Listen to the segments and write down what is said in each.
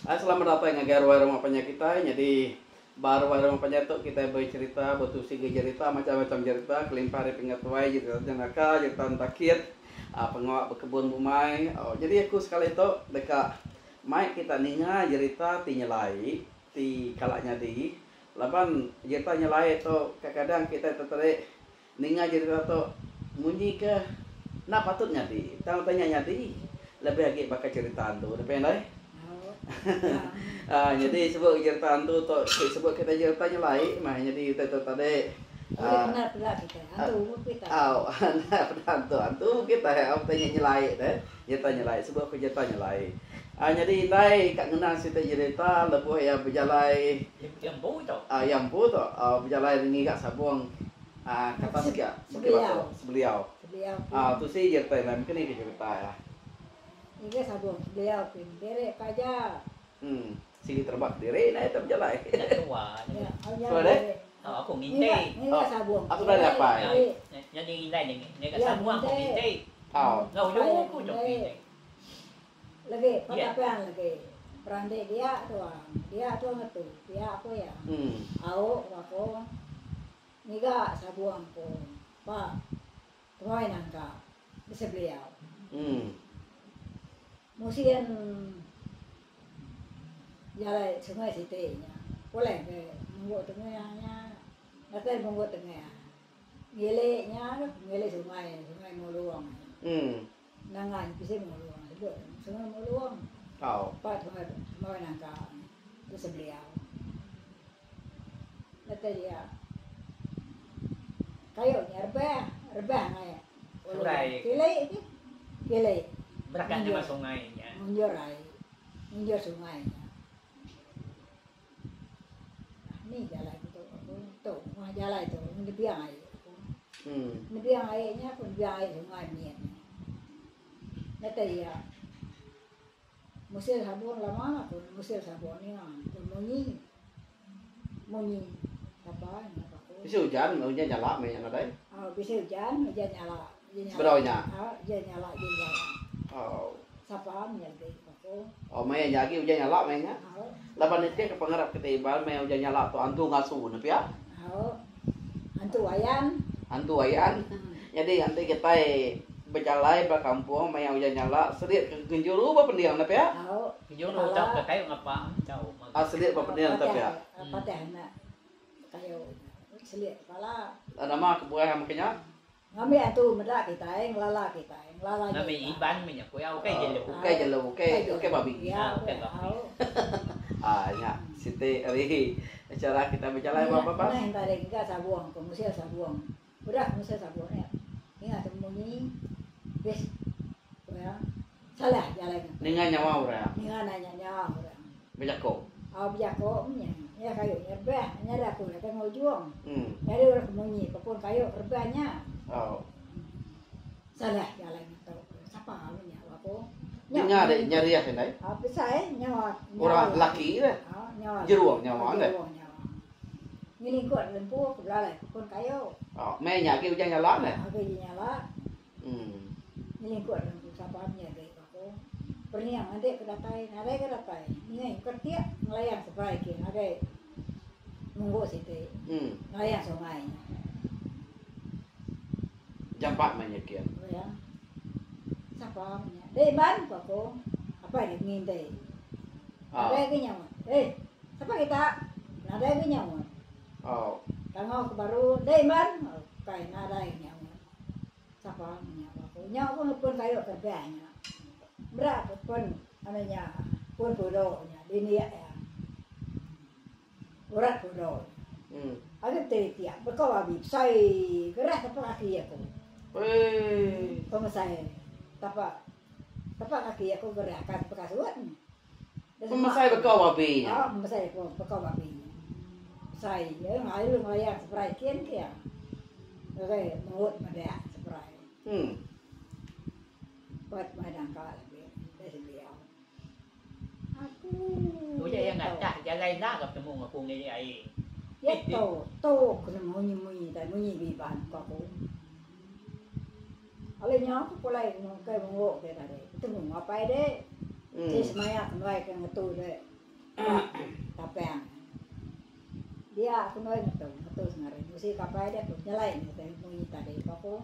Selamat datang ke warung apanya kita. Jadi warung apanya itu kita bercerita, bertusi cerita, macam-macam cerita, kelimpah dari pengetahuan, cerita jenaka, cerita takir, pengawak berkebun bumai. Jadi aku sekali itu dekat mai kita ninga cerita tinyelai, ti kalaknya di. Laban cerita nyelai itu kadang kita tertarik ninga cerita itu munyi ke nah patutnya di. Tahu tanya di lebih lagi bakal cerita tu, tapi yang jadi sebut cerita tu sebut kita ceritanya lain mah jadi kita tadi benar kita antu kita tanya nyelai deh cerita nyelai sebut cerita nyelai jadi indai kak ngenang cerita cerita lebuh yang berjalai yang bu tu berjalai ini kak sabung kata sekian sebeliau tu sih cerita yang mungkin ini cerita ya. Ini sabung beliau pintere kaja. Sini terbak diri nah itu berjalan. Tua. Tua deh. Aku minta. Ini sabung. Aku dah apa? Jadi ini ka sabung aku minta. Ngau yo aku jok minta. Lagi pakapean lagi. Perande dia tuang itu. Dia aku ya. Aku niga sabung ko. Pak. Tuai nangka. Bisa beliau. Musian jalan sungai sitenya, boleh ke menggut tengahnya, nanti menggut tengah, geleknya sungai Moluang, nangan bisa Moluang, sungai Moluang, pak sungai nangka, itu sebeliau, nanti dia, kayunya rebah ngai, gelek. Berakatnya mas sungainya. Munjur sungainya. Ini jalan itu, tuh, mah jalan itu, ini biang air. Ini biang airnya pun biang air sungai ni. Nanti ya, musil sabun lama pun musil sabun ni pun munyi, apa? Bisa hujan nyala mainnya ada. Bisa hujan nyala. Sebenarnya. Nyala. Sapam ya aku. Main jagi hujan nyala mainnya. Laban itu ke pengarap ketibal main hujan nyala tu antu ngasuh nepi ya. Antu ayan. Jadi nanti kita berjalan ke kampung main hujan nyala serit ke genjuru apa pendiam nepi ya? Genjuru cak ke kayu ngapa? Serit apa pendiam tapi ya? Patah nak kayu selit kepala. Ada mah kebuah makanya. Ngambil itu medak kita, ngelala kita, Nami iban minyak kuya, oke jelo, oke babi. Ya, oke babi. Ya, siti hari acara kita berjalan apa? Nah, tadi kita sabuang, kemudian sabuang. Udah kemudian sabuangnya. Ingat temunya, bes, ya, salah jalannya. Ningan nyawa orang. Ningan nanya nyawa orang. Bejako. Bejako, ya kayu nyerbah, nyara aku nak tengok juang. Nyari orang kemunyi, kepun kayu rebahnya. Salah jalan itu. Siapa halunya aku? Dengar deh nyari ya sendai. Bisa nyawa. Orang laki deh. Jeruang nyawa deh. Ini kuat lempu ke belakang pun kayu. Main nyaki hujan nyala deh. Aku nyala. Ini kuat lempu sapamnya deh aku. Perniang nanti kedatai, ada kedatai. Ini kerja nelayan sebaik ini ada munggu situ. Nelayan sungainya. Jam 4 menyekian. Ya. Siapa punya? Ban aku. Apa ini ngintip? Ada ke nyawa. Siapa kita? Ada ke nyawa. Tengok baru ban. Kain ada nyawa. Siapa punya aku? Nyawa pun kayu kerjanya. Berapa pun anaknya pun bodohnya. Ini ya. Urat bodoh. Ada tiap berkawabi. Saya gerak apa kaki aku. Pemasai, tapak kaki aku gerakan bekasuan. Pemasai bekau babi. Pemasai bekau babi. Saya, ngayu ngayak spray kian kia. Oke, mulut medak spray. Buat madang kal dari beliau. Aku. Tôi yang ngacak jalan dahกับจมูกaku ni ai. Ya kena munyi dan munyi biban aku. Oleh nyok pulai ke mengok dia tadi. Itu ngapai deh. Jadi semaya kembali ke ngetu deh. Kapean. Dia aku noy ngetu sebenarnya. Mesti kapai dia pun nyalain gitu bunyi tadi aku.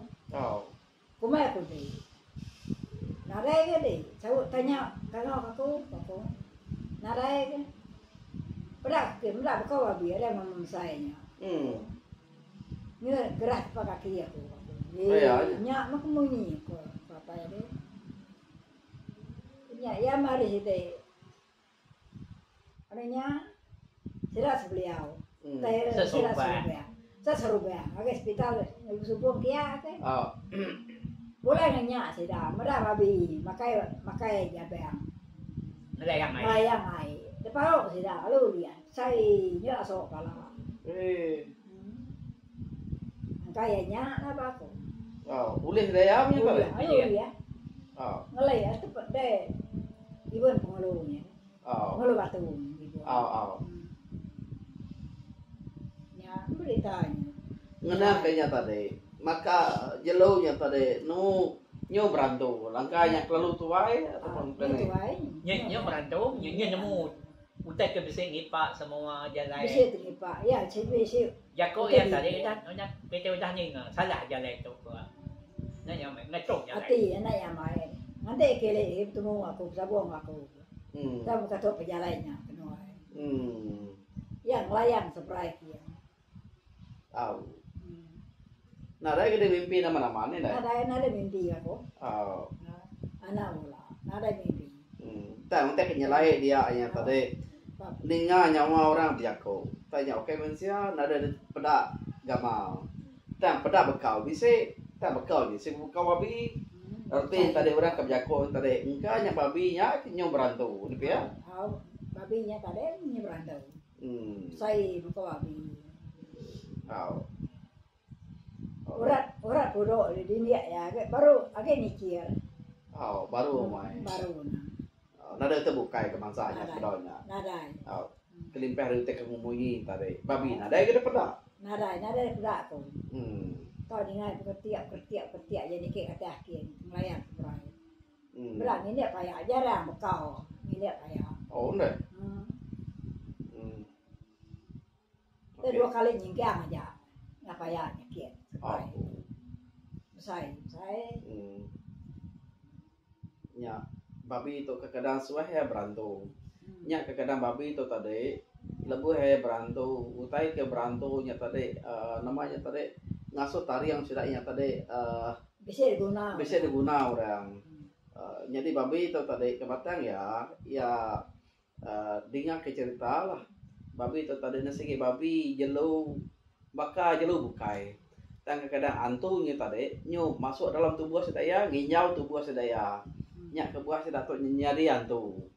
Kumai aku deh. Narai ke deh. Cau tanya kalau aku. Narai ke. Berak kau babi ada mamam saya. Ni gerak pakai kaki aku. Nya mak munyi ko kapai deh. Nya ya mari sih. Adanya siras beliau. Seserubah. Agak hospital subuh kia ke. Boleh nanya sida, mada babi, makai jabang. Melayang ai. Melayang ai. Depan sida, lalu dia. Saya nyala sok pala. Kayaknya apa aku? Boleh saya punya kali. Lalu dia. Ngelay ya tepat deh. Ibon pengeluhnya. Pengeluh batu ibu. Beritanya. Ngena kayaknya tadi, maka jelounya tadi, nyo berantu, langkahnya kelalu tuai ataupun Nyo berantu, nyo nemu, utai ke bisa ngipak semua jalan. Bisa ngipak, ya bisa. Jako ya tadi kita, nyonya kita udah nih salah jalan itu gua. Nyonya ngetrok jalan. Hati anak yang main, nanti kele itu mau aku sabung aku. Kita buka tuh pejalannya, kenal. Yang layang seberai kia. Nada gede mimpi nama-nama nih dah. Nada mimpi aku. Anak mula, nada mimpi. Tak kenyalai dia hanya tadi. Ninga nyawa orang biako. Tanya oke mensia nada peda gamal. Tak peda bekau bisa. Tak bekau bisa buka babi. Arti tadi orang kebiako tadi. Engkau nya babinya nyo berantu, ni ya? Babinya tadi nyo berantu. Saya buka babi. Orang bodoh di dunia ya, baru agak mikir. Baru main. Baru. Nada terbuka kemansanya pedanya. Nada. Kelimpah itu kemumunyi tadi. Babi nada gede peda. Nada peda tu. Kau dengar ketiak jadi kayak kata akhir melayang berai. Belang ini payah jarang bekau. Ini payah. Enggak. Dua kali nyingkang aja. Apa ya nyekit. Saya. Ya, babi itu kadang suah ya berantu. Nya kadang babi itu tadi lebu ya berantu. Utai ke berantu nya tadi namanya tadi ngasuh tari yang sedaknya tadi bisa diguna orang. Jadi babi itu tadi kebatang ya dengar ke cerita lah. Babi itu tadi nasi babi jelu bukai. Dan kadang antunya tadi nyu masuk dalam tubuh sedaya, nginyau tubuh sedaya. Nyak ke buah sedaya tu nyari antu.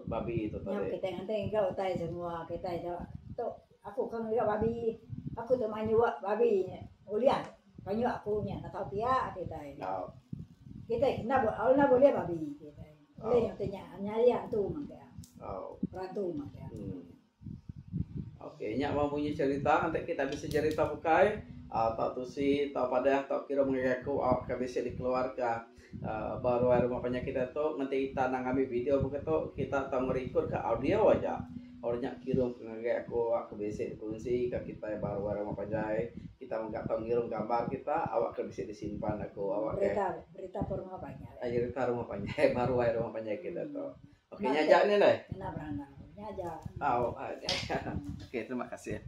Babi itu tadi. Nyak kita nanti kau tahu semua kita itu. Tu aku kan juga babi. Aku tu manyuak babi. Ulian. Manyuak aku nya tahu dia kita ini. Kita nak boleh babi kita. Oleh yang tanya nyari antu mangga. Rantu mangga. Oke, nyak mau punya cerita, nanti kita bisa cerita bukai, atau tusi, atau pada, atau kira mengaku, bisa dikeluarkan baru rumah penyakit itu, nanti kita nangami video begitu, kita tahu merecord ke audio aja, orangnya kirim mengaku, bisa dikunci ke kita baru rumah penyakit, kita nggak tahu ngirim gambar kita, awak bisa disimpan awak berita rumah penyakit, cerita rumah penyakit baru rumah penyakit itu, oke nyajak nih deh, Nyajak. Oke, terima kasih.